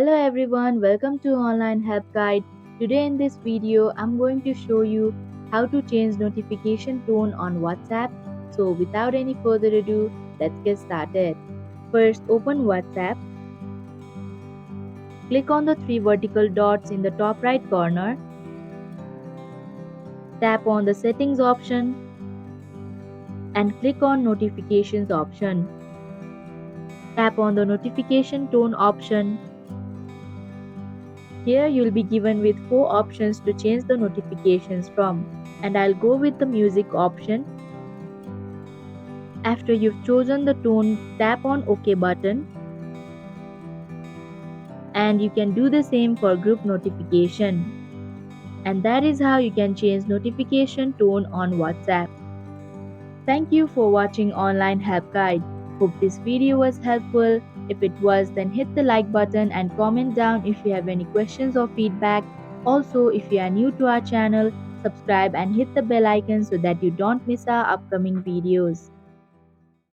Hello everyone, welcome to Online Help Guide. Today in this video, I'm going to show you how to change notification tone on WhatsApp. So without any further ado, let's get started. First, open WhatsApp. Click on the three vertical dots in the top right corner. Tap on the settings option and click on notifications option. Tap on the notification tone option. Here you'll be given with 4 options to change the notifications from, and I'll go with the music option. After you've chosen the tone, tap on OK button, and you can do the same for group notification. And that is how you can change notification tone on WhatsApp. Thank you for watching Online Help Guide. Hope this video was helpful. If it was, then hit the like button and comment down if you have any questions or feedback. Also, if you are new to our channel, subscribe and hit the bell icon so that you don't miss our upcoming videos.